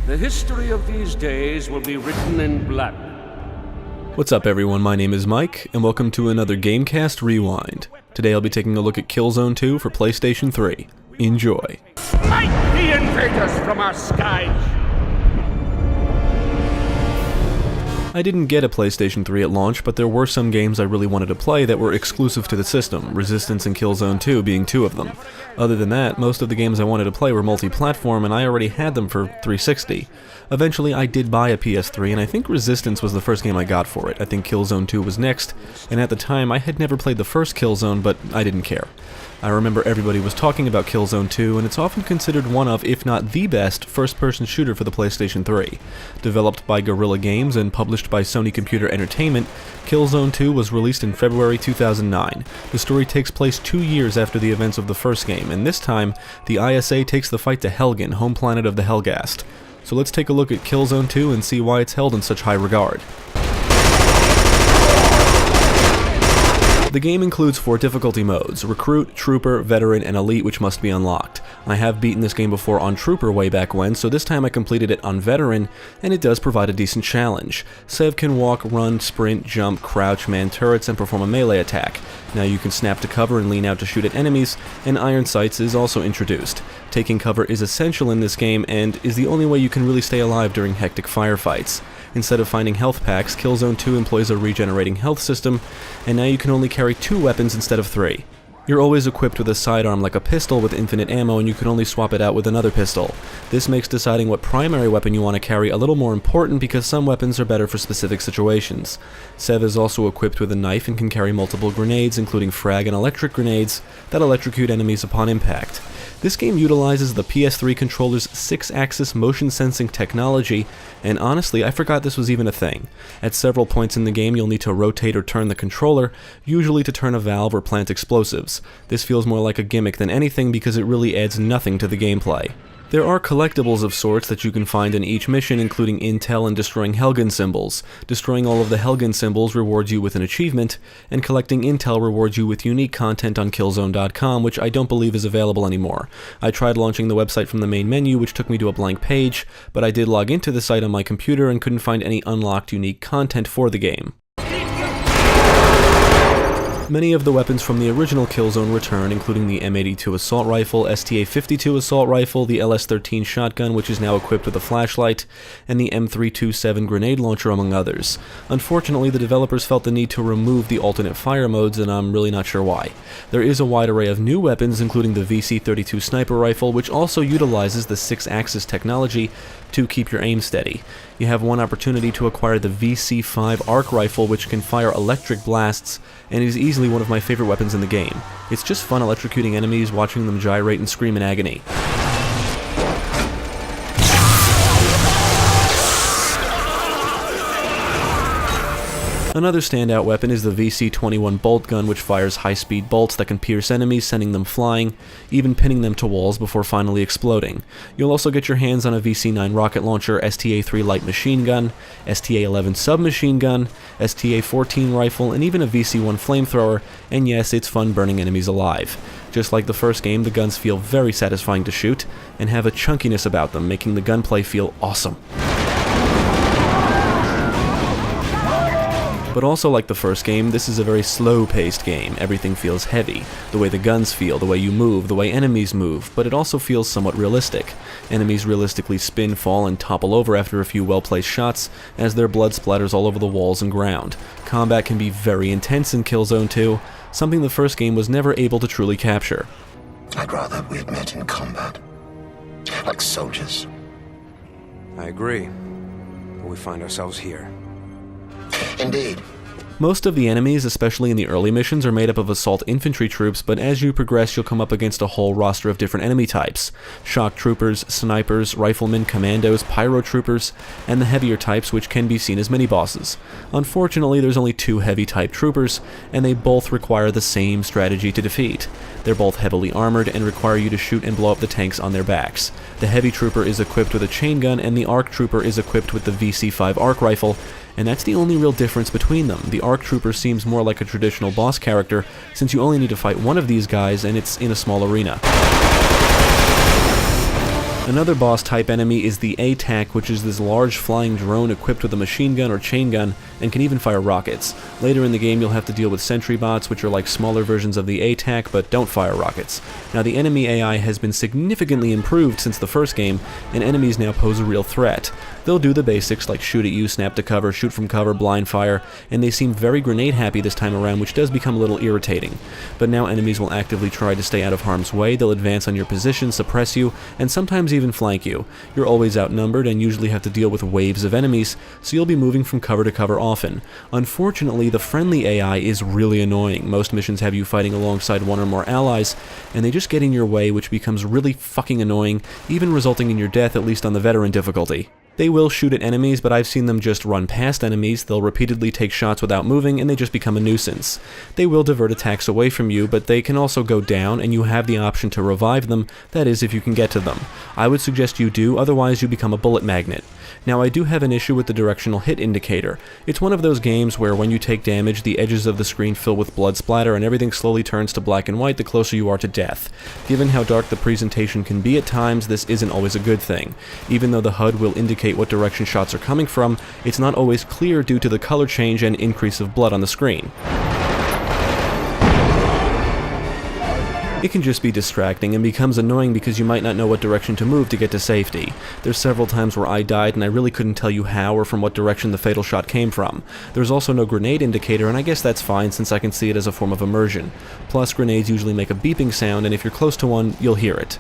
The history of these days will be written in blood. What's up everyone, my name is Mike, and welcome to another GameCast Rewind. Today I'll be taking a look at Killzone 2 for PlayStation 3. Enjoy. Fight the invaders from our skies! I didn't get a PlayStation 3 at launch, but there were some games I really wanted to play that were exclusive to the system, Resistance and Killzone 2 being two of them. Other than that, most of the games I wanted to play were multi-platform, and I already had them for 360. Eventually, I did buy a PS3, and I think Resistance was the first game I got for it. I think Killzone 2 was next, and at the time, I had never played the first Killzone, but I didn't care. I remember everybody was talking about Killzone 2, and it's often considered one of, if not the best, first-person shooter for the PlayStation 3. Developed by Guerrilla Games and published by Sony Computer Entertainment, Killzone 2 was released in February 2009. The story takes place 2 years after the events of the first game, and this time, the ISA takes the fight to Helgen, home planet of the Helghast. So let's take a look at Killzone 2 and see why it's held in such high regard. The game includes 4 difficulty modes: Recruit, Trooper, Veteran, and Elite, which must be unlocked. I have beaten this game before on Trooper way back when, so this time I completed it on Veteran, and it does provide a decent challenge. Sev can walk, run, sprint, jump, crouch, man turrets, and perform a melee attack. Now you can snap to cover and lean out to shoot at enemies, and iron sights is also introduced. Taking cover is essential in this game, and is the only way you can really stay alive during hectic firefights. Instead of finding health packs, Killzone 2 employs a regenerating health system, and now you can only carry 2 weapons instead of 3. You're always equipped with a sidearm like a pistol with infinite ammo, and you can only swap it out with another pistol. This makes deciding what primary weapon you want to carry a little more important because some weapons are better for specific situations. Sev is also equipped with a knife and can carry multiple grenades, including frag and electric grenades, that electrocute enemies upon impact. This game utilizes the PS3 controller's 6-axis motion sensing technology, and honestly, I forgot this was even a thing. At several points in the game, you'll need to rotate or turn the controller, usually to turn a valve or plant explosives. This feels more like a gimmick than anything because it really adds nothing to the gameplay. There are collectibles of sorts that you can find in each mission, including intel and destroying Helgen symbols. Destroying all of the Helgen symbols rewards you with an achievement, and collecting intel rewards you with unique content on Killzone.com, which I don't believe is available anymore. I tried launching the website from the main menu, which took me to a blank page, but I did log into the site on my computer and couldn't find any unlocked unique content for the game. Many of the weapons from the original Killzone return, including the M82 assault rifle, STA-52 assault rifle, the LS-13 shotgun, which is now equipped with a flashlight, and the M327 grenade launcher, among others. Unfortunately, the developers felt the need to remove the alternate fire modes, and I'm really not sure why. There is a wide array of new weapons, including the VC-32 sniper rifle, which also utilizes the 6-axis technology to keep your aim steady. You have one opportunity to acquire the VC-5 arc rifle, which can fire electric blasts, and is easily one of my favorite weapons in the game. It's just fun electrocuting enemies, watching them gyrate and scream in agony. Another standout weapon is the VC-21 bolt gun, which fires high-speed bolts that can pierce enemies, sending them flying, even pinning them to walls before finally exploding. You'll also get your hands on a VC-9 rocket launcher, STA-3 light machine gun, STA-11 submachine gun, STA-14 rifle, and even a VC-1 flamethrower, and yes, it's fun burning enemies alive. Just like the first game, the guns feel very satisfying to shoot, and have a chunkiness about them, making the gunplay feel awesome. But also like the first game, this is a very slow-paced game. Everything feels heavy. The way the guns feel, the way you move, the way enemies move, but it also feels somewhat realistic. Enemies realistically spin, fall, and topple over after a few well-placed shots, as their blood splatters all over the walls and ground. Combat can be very intense in Killzone 2, something the first game was never able to truly capture. I'd rather we had met in combat, like soldiers. I agree, but we find ourselves here. Indeed. Most of the enemies, especially in the early missions, are made up of assault infantry troops, but as you progress you'll come up against a whole roster of different enemy types. Shock troopers, snipers, riflemen, commandos, pyro troopers, and the heavier types, which can be seen as mini-bosses. Unfortunately, there's only 2 heavy type troopers, and they both require the same strategy to defeat. They're both heavily armored and require you to shoot and blow up the tanks on their backs. The heavy trooper is equipped with a chain gun, and the arc trooper is equipped with the VC-5 arc rifle, and that's the only real difference between them. The ARC Trooper seems more like a traditional boss character, since you only need to fight one of these guys and it's in a small arena. Another boss type enemy is the A-TAC, which is this large flying drone equipped with a machine gun or chain gun and can even fire rockets. Later in the game you'll have to deal with sentry bots, which are like smaller versions of the A-TAC but don't fire rockets. Now the enemy AI has been significantly improved since the first game, and enemies now pose a real threat. They'll do the basics like shoot at you, snap to cover, shoot from cover, blind fire, and they seem very grenade happy this time around, which does become a little irritating. But now enemies will actively try to stay out of harm's way, they'll advance on your position, suppress you, and sometimes even flank you. You're always outnumbered and usually have to deal with waves of enemies, so you'll be moving from cover to cover often. Unfortunately, the friendly AI is really annoying. Most missions have you fighting alongside one or more allies, and they just get in your way, which becomes really fucking annoying, even resulting in your death, at least on the veteran difficulty. They will shoot at enemies, but I've seen them just run past enemies, they'll repeatedly take shots without moving, and they just become a nuisance. They will divert attacks away from you, but they can also go down, and you have the option to revive them, that is, if you can get to them. I would suggest you do, otherwise you become a bullet magnet. Now I do have an issue with the directional hit indicator. It's one of those games where when you take damage, the edges of the screen fill with blood splatter and everything slowly turns to black and white the closer you are to death. Given how dark the presentation can be at times, this isn't always a good thing. Even though the HUD will indicate what direction shots are coming from, it's not always clear due to the color change and increase of blood on the screen. It can just be distracting and becomes annoying because you might not know what direction to move to get to safety. There's several times where I died and I really couldn't tell you how or from what direction the fatal shot came from. There's also no grenade indicator, and I guess that's fine since I can see it as a form of immersion. Plus, grenades usually make a beeping sound, and if you're close to one, you'll hear it.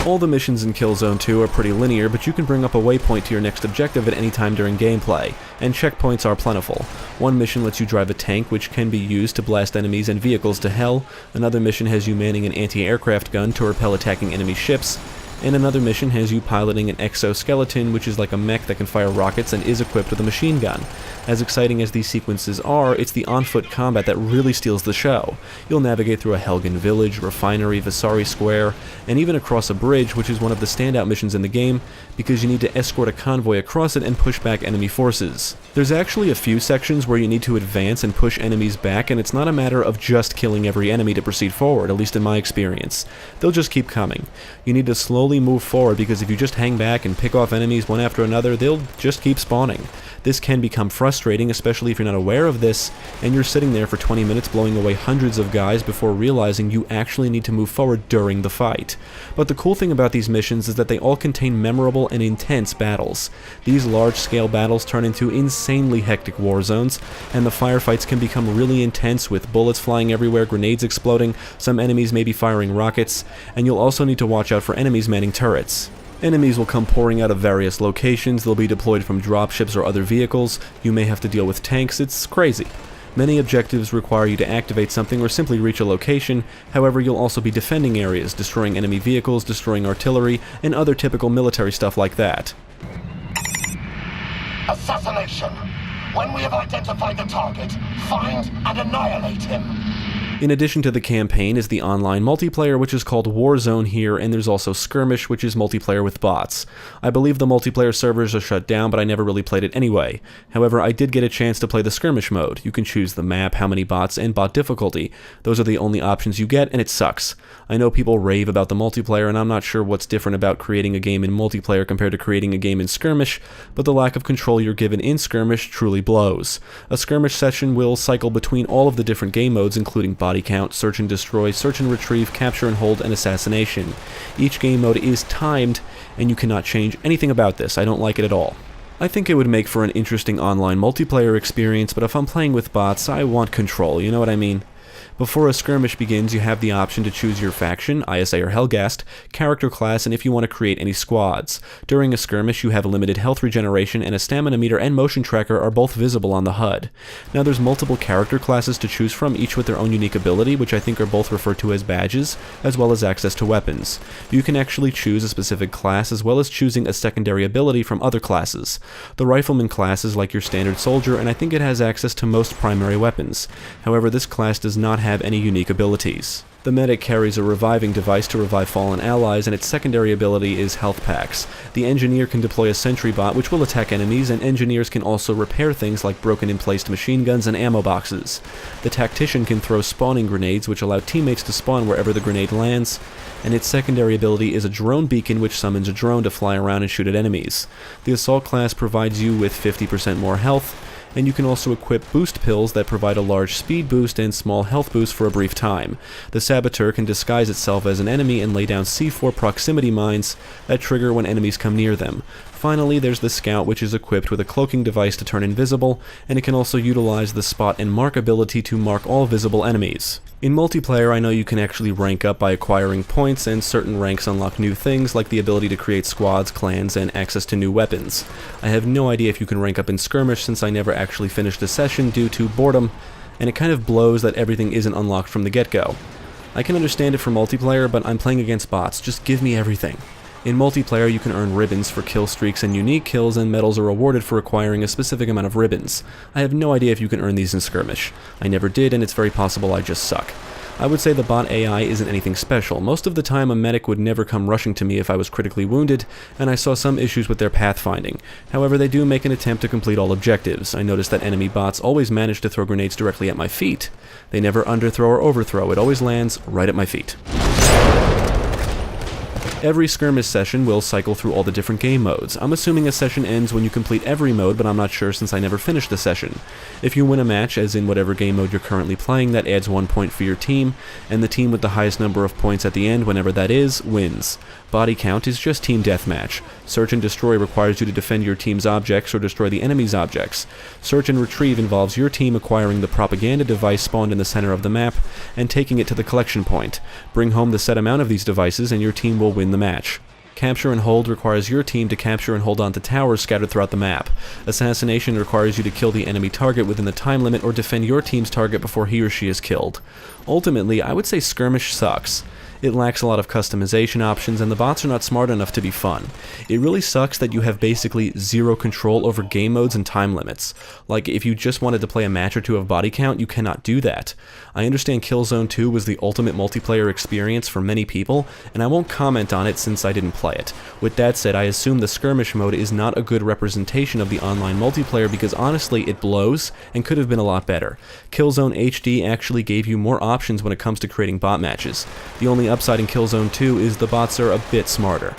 All the missions in Killzone 2 are pretty linear, but you can bring up a waypoint to your next objective at any time during gameplay, and checkpoints are plentiful. One mission lets you drive a tank, which can be used to blast enemies and vehicles to hell. Another mission has you manning an anti-aircraft gun to repel attacking enemy ships. And another mission has you piloting an exoskeleton, which is like a mech that can fire rockets and is equipped with a machine gun. As exciting as these sequences are, it's the on-foot combat that really steals the show. You'll navigate through a Helgen village, refinery, Vasari Square, and even across a bridge, which is one of the standout missions in the game, because you need to escort a convoy across it and push back enemy forces. There's actually a few sections where you need to advance and push enemies back, and it's not a matter of just killing every enemy to proceed forward, at least in my experience. They'll just keep coming. You need to slowly move forward, because if you just hang back and pick off enemies one after another, they'll just keep spawning. This can become frustrating, especially if you're not aware of this, and you're sitting there for 20 minutes blowing away hundreds of guys before realizing you actually need to move forward during the fight. But the cool thing about these missions is that they all contain memorable and intense battles. These large-scale battles turn into insanely hectic war zones, and the firefights can become really intense with bullets flying everywhere, grenades exploding, some enemies may be firing rockets, and you'll also need to watch out for enemies manning turrets. Enemies will come pouring out of various locations, they'll be deployed from dropships or other vehicles, you may have to deal with tanks, it's crazy. Many objectives require you to activate something or simply reach a location, however you'll also be defending areas, destroying enemy vehicles, destroying artillery, and other typical military stuff like that. Assassination. When we have identified the target, find and annihilate him. In addition to the campaign is the online multiplayer, which is called Warzone here, and there's also Skirmish, which is multiplayer with bots. I believe the multiplayer servers are shut down, but I never really played it anyway. However, I did get a chance to play the Skirmish mode. You can choose the map, how many bots, and bot difficulty. Those are the only options you get, and it sucks. I know people rave about the multiplayer, and I'm not sure what's different about creating a game in multiplayer compared to creating a game in Skirmish, but the lack of control you're given in Skirmish truly blows. A Skirmish session will cycle between all of the different game modes, including body count, search and destroy, search and retrieve, capture and hold, and assassination. Each game mode is timed, and you cannot change anything about this. I don't like it at all. I think it would make for an interesting online multiplayer experience, but if I'm playing with bots, I want control, you know what I mean? Before a skirmish begins, you have the option to choose your faction, ISA or Helghast, character class, and if you want to create any squads. During a skirmish, you have limited health regeneration, and a stamina meter and motion tracker are both visible on the HUD. Now there's multiple character classes to choose from, each with their own unique ability, which I think are both referred to as badges, as well as access to weapons. You can actually choose a specific class, as well as choosing a secondary ability from other classes. The Rifleman class is like your standard soldier, and I think it has access to most primary weapons. However, this class does not have any unique abilities. The medic carries a reviving device to revive fallen allies, and its secondary ability is health packs. The engineer can deploy a sentry bot which will attack enemies, and engineers can also repair things like broken-in-placed machine guns and ammo boxes. The tactician can throw spawning grenades which allow teammates to spawn wherever the grenade lands, and its secondary ability is a drone beacon which summons a drone to fly around and shoot at enemies. The assault class provides you with 50% more health, and you can also equip boost pills that provide a large speed boost and small health boost for a brief time. The saboteur can disguise itself as an enemy and lay down C4 proximity mines that trigger when enemies come near them. Finally, there's the Scout, which is equipped with a cloaking device to turn invisible, and it can also utilize the spot and mark ability to mark all visible enemies. In multiplayer, I know you can actually rank up by acquiring points, and certain ranks unlock new things like the ability to create squads, clans, and access to new weapons. I have no idea if you can rank up in skirmish since I never actually finished a session due to boredom, and it kind of blows that everything isn't unlocked from the get-go. I can understand it for multiplayer, but I'm playing against bots. Just give me everything. In multiplayer, you can earn ribbons for kill streaks and unique kills, and medals are awarded for acquiring a specific amount of ribbons. I have no idea if you can earn these in skirmish. I never did, and it's very possible I just suck. I would say the bot AI isn't anything special. Most of the time, a medic would never come rushing to me if I was critically wounded, and I saw some issues with their pathfinding. However, they do make an attempt to complete all objectives. I noticed that enemy bots always manage to throw grenades directly at my feet. They never underthrow or overthrow. It always lands right at my feet. Every skirmish session will cycle through all the different game modes. I'm assuming a session ends when you complete every mode, but I'm not sure since I never finished the session. If you win a match, as in whatever game mode you're currently playing, that adds 1 point for your team, and the team with the highest number of points at the end, whenever that is, wins. Body count is just team deathmatch. Search and destroy requires you to defend your team's objects or destroy the enemy's objects. Search and retrieve involves your team acquiring the propaganda device spawned in the center of the map and taking it to the collection point. Bring home the set amount of these devices and your team will win the match. Capture and hold requires your team to capture and hold on to towers scattered throughout the map. Assassination requires you to kill the enemy target within the time limit or defend your team's target before he or she is killed. Ultimately, I would say skirmish sucks. It lacks a lot of customization options, and the bots are not smart enough to be fun. It really sucks that you have basically zero control over game modes and time limits. Like, if you just wanted to play a match or two of body count, you cannot do that. I understand Killzone 2 was the ultimate multiplayer experience for many people, and I won't comment on it since I didn't play it. With that said, I assume the skirmish mode is not a good representation of the online multiplayer because honestly, it blows and could have been a lot better. Killzone HD actually gave you more options when it comes to creating bot matches. The only upside in Killzone 2 is the bots are a bit smarter.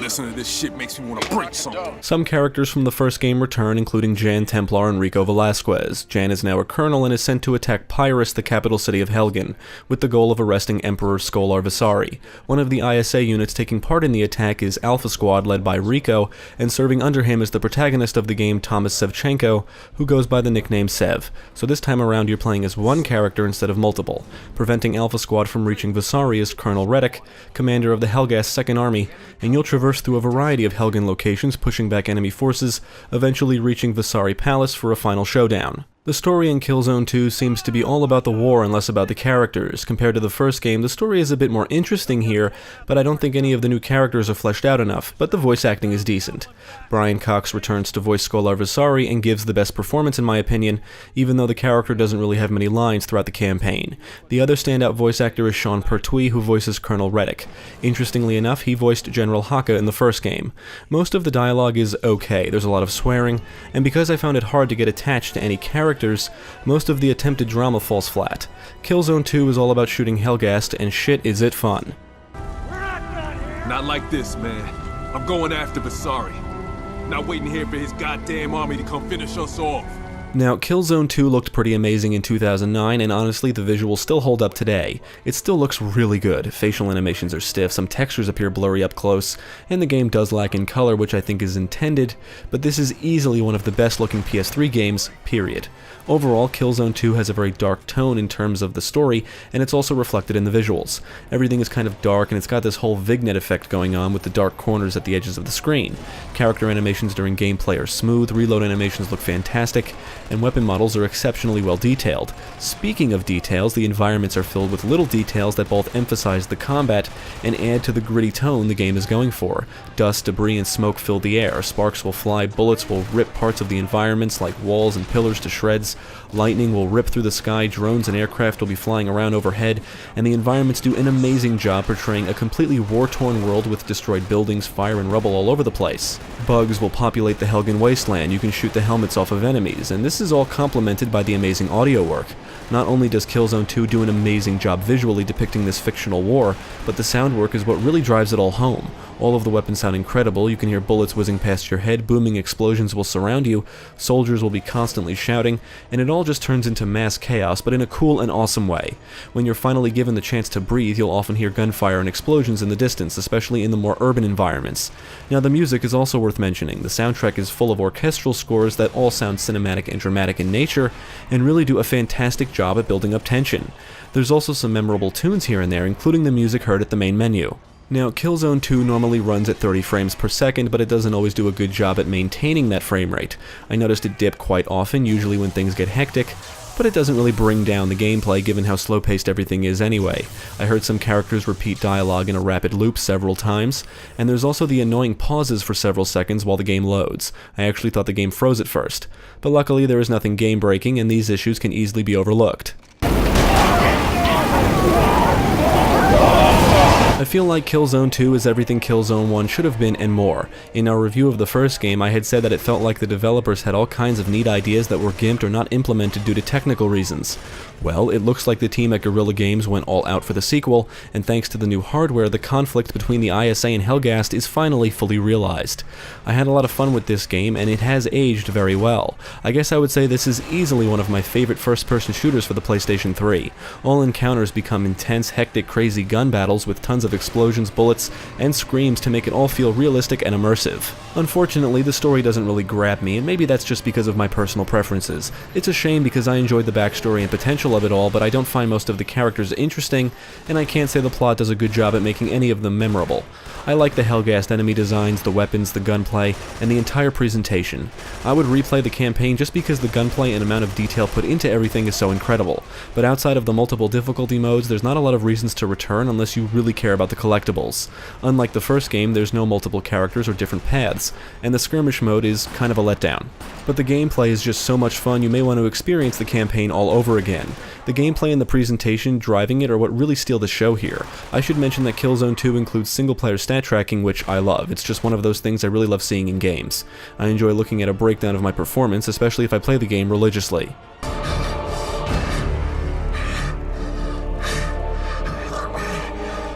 Listen to this shit makes me want to break something. Some characters from the first game return, including Jan Templar and Rico Velasquez. Jan is now a colonel and is sent to attack Pyrrhus, the capital city of Helgen, with the goal of arresting Emperor Skolar Visari. One of the ISA units taking part in the attack is Alpha Squad, led by Rico, and serving under him is the protagonist of the game, Thomas Sevchenko, who goes by the nickname Sev. So this time around you're playing as one character instead of multiple. Preventing Alpha Squad from reaching Visari is Colonel Reddick, commander of the Helghast 2nd Army, and you'll traverse through a variety of Helgen locations, pushing back enemy forces, eventually reaching Visari Palace for a final showdown. The story in Killzone 2 seems to be all about the war and less about the characters. Compared to the first game, the story is a bit more interesting here, but I don't think any of the new characters are fleshed out enough, but the voice acting is decent. Brian Cox returns to voice Skolar Visari and gives the best performance in my opinion, even though the character doesn't really have many lines throughout the campaign. The other standout voice actor is Sean Pertwee, who voices Colonel Reddick. Interestingly enough, he voiced General Haka in the first game. Most of the dialogue is okay, there's a lot of swearing, and because I found it hard to get attached to any character, most of the attempted drama falls flat. Killzone 2 is all about shooting Helghast, and shit is it fun. Not like this, man. I'm going after Visari. Not waiting here for his goddamn army to come finish us off. Now, Killzone 2 looked pretty amazing in 2009, and honestly, the visuals still hold up today. It still looks really good. Facial animations are stiff, some textures appear blurry up close, and the game does lack in color, which I think is intended, but this is easily one of the best looking PS3 games, period. Overall, Killzone 2 has a very dark tone in terms of the story, and it's also reflected in the visuals. Everything is kind of dark, and it's got this whole vignette effect going on with the dark corners at the edges of the screen. Character animations during gameplay are smooth, reload animations look fantastic, and weapon models are exceptionally well detailed. Speaking of details, the environments are filled with little details that both emphasize the combat and add to the gritty tone the game is going for. Dust, debris, and smoke fill the air, sparks will fly, bullets will rip parts of the environments like walls and pillars to shreds. Lightning will rip through the sky, drones and aircraft will be flying around overhead, and the environments do an amazing job portraying a completely war-torn world with destroyed buildings, fire, and rubble all over the place. Bugs will populate the Helgen wasteland, you can shoot the helmets off of enemies, and this is all complemented by the amazing audio work. Not only does Killzone 2 do an amazing job visually depicting this fictional war, but the sound work is what really drives it all home. All of the weapons sound incredible, you can hear bullets whizzing past your head, booming explosions will surround you, soldiers will be constantly shouting, and it all just turns into mass chaos, but in a cool and awesome way. When you're finally given the chance to breathe, you'll often hear gunfire and explosions in the distance, especially in the more urban environments. Now the music is also worth mentioning. The soundtrack is full of orchestral scores that all sound cinematic and dramatic in nature, and really do a fantastic job at building up tension. There's also some memorable tunes here and there, including the music heard at the main menu. Now, Killzone 2 normally runs at 30 frames per second, but it doesn't always do a good job at maintaining that frame rate. I noticed it dip quite often, usually when things get hectic, but it doesn't really bring down the gameplay given how slow-paced everything is anyway. I heard some characters repeat dialogue in a rapid loop several times, and there's also the annoying pauses for several seconds while the game loads. I actually thought the game froze at first, but luckily there is nothing game-breaking and these issues can easily be overlooked. I feel like Killzone 2 is everything Killzone 1 should have been and more. In our review of the first game, I had said that it felt like the developers had all kinds of neat ideas that were gimped or not implemented due to technical reasons. Well, it looks like the team at Guerrilla Games went all out for the sequel, and thanks to the new hardware, the conflict between the ISA and Helghast is finally fully realized. I had a lot of fun with this game, and it has aged very well. I guess I would say this is easily one of my favorite first-person shooters for the PlayStation 3. All encounters become intense, hectic, crazy gun battles with tons of explosions, bullets, and screams to make it all feel realistic and immersive. Unfortunately, the story doesn't really grab me, and maybe that's just because of my personal preferences. It's a shame because I enjoyed the backstory and potential of it all, but I don't find most of the characters interesting, and I can't say the plot does a good job at making any of them memorable. I like the Helghast enemy designs, the weapons, the gunplay, and the entire presentation. I would replay the campaign just because the gunplay and amount of detail put into everything is so incredible, but outside of the multiple difficulty modes, there's not a lot of reasons to return unless you really care about the collectibles. Unlike the first game, there's no multiple characters or different paths, and the skirmish mode is kind of a letdown. But the gameplay is just so much fun you may want to experience the campaign all over again. The gameplay and the presentation driving it are what really steal the show here. I should mention that Killzone 2 includes single-player stat tracking, which I love. It's just one of those things I really love seeing in games. I enjoy looking at a breakdown of my performance, especially if I play the game religiously.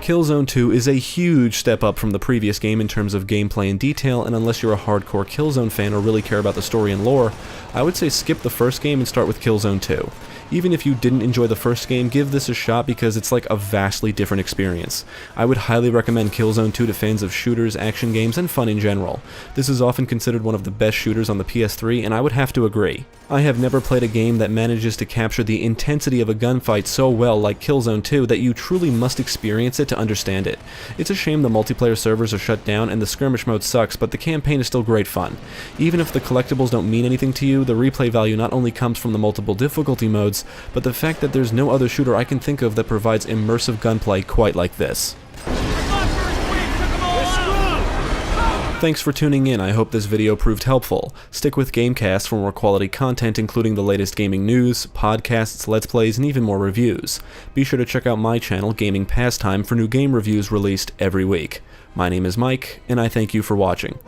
Killzone 2 is a huge step up from the previous game in terms of gameplay and detail, and unless you're a hardcore Killzone fan or really care about the story and lore, I would say skip the first game and start with Killzone 2. Even if you didn't enjoy the first game, give this a shot because it's like a vastly different experience. I would highly recommend Killzone 2 to fans of shooters, action games, and fun in general. This is often considered one of the best shooters on the PS3, and I would have to agree. I have never played a game that manages to capture the intensity of a gunfight so well like Killzone 2 that you truly must experience it to understand it. It's a shame the multiplayer servers are shut down and the skirmish mode sucks, but the campaign is still great fun. Even if the collectibles don't mean anything to you, the replay value not only comes from the multiple difficulty modes, but the fact that there's no other shooter I can think of that provides immersive gunplay quite like this. Thanks for tuning in, I hope this video proved helpful. Stick with GameCast for more quality content including the latest gaming news, podcasts, let's plays, and even more reviews. Be sure to check out my channel, Gaming Pastime, for new game reviews released every week. My name is Mike, and I thank you for watching.